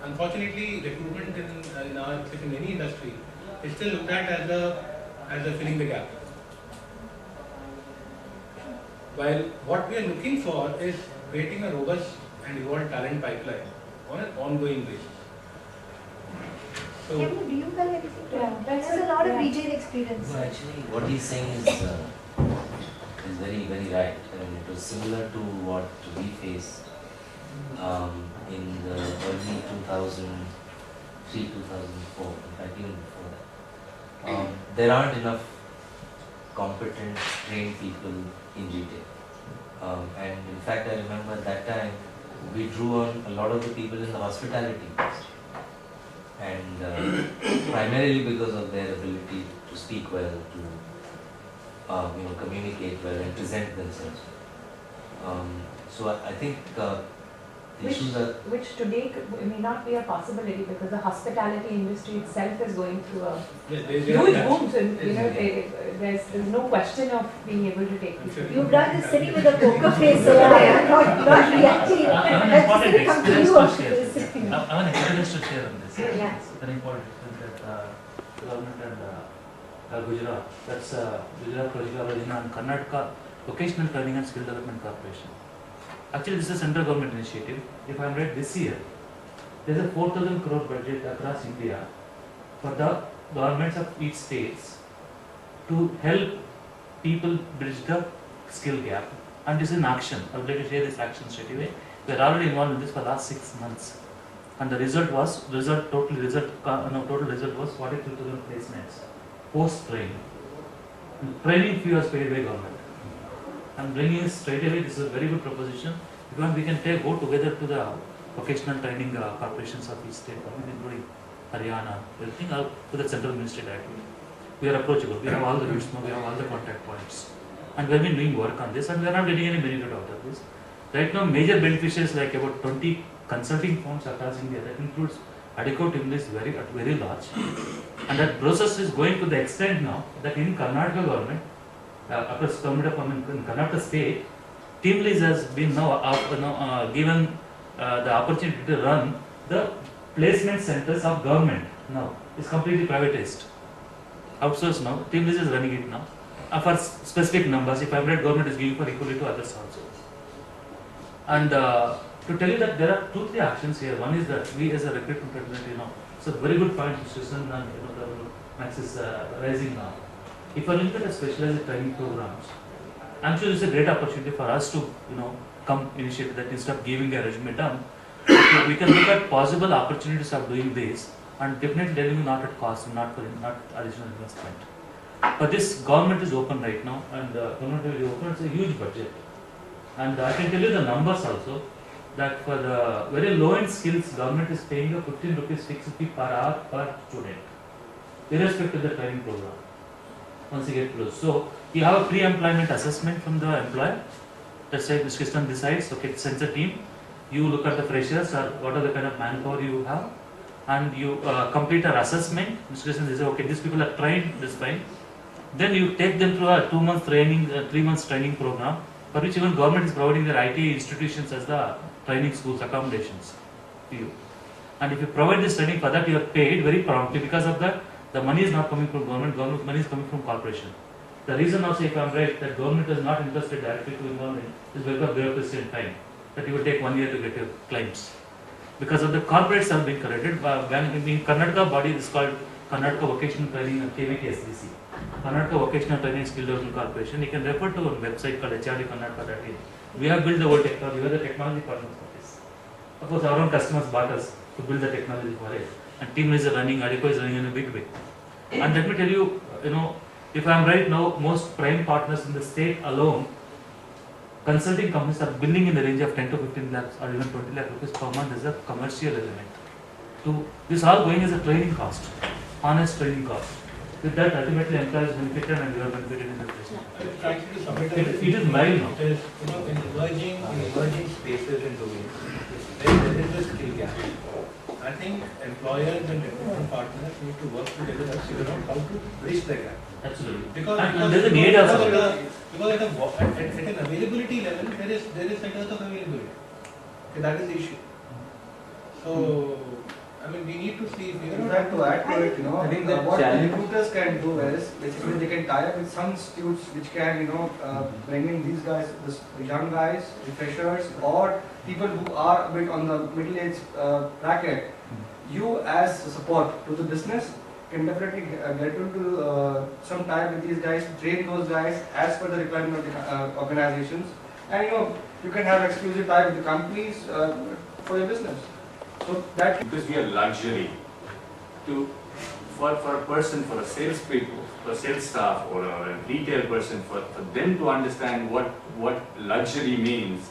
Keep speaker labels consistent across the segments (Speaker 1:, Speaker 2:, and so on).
Speaker 1: unfortunately, recruitment in our, like in any industry, is still looked at as a filling the gap. While what we are looking for is creating a robust and evolved talent pipeline on an ongoing basis. So,
Speaker 2: Kevin, do you have anything to add? There's a lot of retail experience.
Speaker 3: No, actually, what he's saying is very, very right. I mean, it was similar to what we faced in the early 2003, 2004, in fact, even before that. There aren't enough competent, trained people in retail. And in fact, I remember at that time, we drew on a lot of the people in the hospitality industry. And primarily because of their ability to speak well, to communicate well and present themselves. So I think the issues are...
Speaker 4: Which today may not be a possibility because the hospitality industry itself is going through a huge boom. So, there's no question of being able to take people.
Speaker 2: You've done this sitting with a poker face, so I am not reacting.
Speaker 5: I have an experience to share.
Speaker 2: Yes.
Speaker 5: I have an experience to share on this.
Speaker 2: Yes.
Speaker 5: Very important that government and Gujarat, that's Gujarat Roजગાર Yojana and Karnataka Vocational Training and Skill Development Corporation. Actually, this is a central government initiative. If I am right, this year, there is a 4,000 crore budget across India for the governments of each states to help people bridge the skill gap. And this is an action. I would like to share this action straight away. We are already involved in this for the last 6 months. And the total result was 42,000 placements post-training. Training fee was paid by government. I'm bringing it straight away. This is a very good proposition. If you want, we can go together to the vocational training corporations of each state, including Haryana, everything, to the central ministry directly. We are approachable. We have all the routes now. We have all the contact points, and we have been doing work on this, and we are not getting any benefit out of this. Right now, major beneficiaries like about 20 consulting firms across India. That includes Adequate English, very large, and that process is going to the extent now that in Karnataka government, across in Karnataka state, TeamLease has been now given the opportunity to run the placement centers of government. Now it's completely privatized, outsourced now. TeamLease is running it now for specific numbers. If I'm right, government is giving for equally to others also. And to tell you that there are 2-3 actions here. One is that we as a recruitment fraternity it's a very good point, Susan, and the Max is rising now. If I look at a specialized training programs, I'm sure it's a great opportunity for us to come initiate that instead of giving a resume done. We can look at possible opportunities of doing this, and definitely delivering not at cost, not additional investment. But this government is open right now, and government will be open. It's a huge budget, and I can tell you the numbers also. That for the very low end skills, government is paying a 15 rupees fixed fee per hour per student, irrespective of the training program. Once you get close, so you have a pre-employment assessment from the employer. That's right, the system decides. Okay, sends a team. You look at the freshers or what are the kind of manpower you have, and you complete an assessment. Mr. Krishnan says, okay, these people are trained this fine. Then you take them through a 2-month training, 3 months training program, for which even government is providing their IT institutions as the training schools accommodations to you. And if you provide this training, for that you are paid very promptly. Because of that, the money is not coming from government money is coming from corporation. The reason also, if I am right, that government is not interested directly to involve in is because of bureaucracy and time. That you will take 1 year to get your claims. Because of the corporates have been corrected. In Karnataka body is called Karnataka Vocational Training and KVTSDC. Karnataka Vocational Training Skill Development Corporation. You can refer to a website called HRDKarnataka.in. We have built the whole technology. We are the technology partners for this. Of course, our own customers bought us to build the technology for it. And team is running, Adequate is running in a big way. And let me tell you, if I am right now, most prime partners in the state alone, consulting companies are billing in the range of 10 to 15 lakhs or even 20 lakh rupees per month as a commercial element. This all going as a training cost, honest training cost. With that, ultimately employees benefited and you are benefited in the business. It is mild now.
Speaker 1: It is, in emerging spaces and domains, there is a skill gap. I think employers and recruitment partners need to work together to figure out how to bridge the gap.
Speaker 5: Absolutely.
Speaker 1: Because
Speaker 5: there's a need also.
Speaker 1: Because at an availability level, there is a dearth of availability. Okay, that is the issue. So, I mean, we need to see if we
Speaker 6: In fact, to add to it,
Speaker 7: I think the
Speaker 6: what
Speaker 7: challenge-
Speaker 6: recruiters can do is basically they can tie up with some institutes which can, bring in these guys, the young guys, the freshers, or people who are a bit on the middle age bracket. You as support to the business can definitely get into some time with these guys, train those guys as per the requirement of the organizations, and you can have exclusive tie with the companies for your business. So that
Speaker 8: because we are luxury for a person, for a sales people, for a sales staff or a retail person, for them to understand what luxury means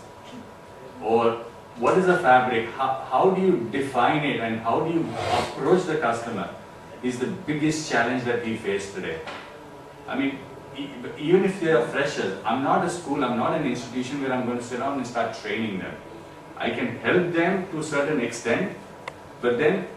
Speaker 8: or what is a fabric, how do you define it and how do you approach the customer is the biggest challenge that we face today. I mean, even if they are freshers, I'm not a school, I'm not an institution where I'm going to sit down and start training them. I can help them to a certain extent, but then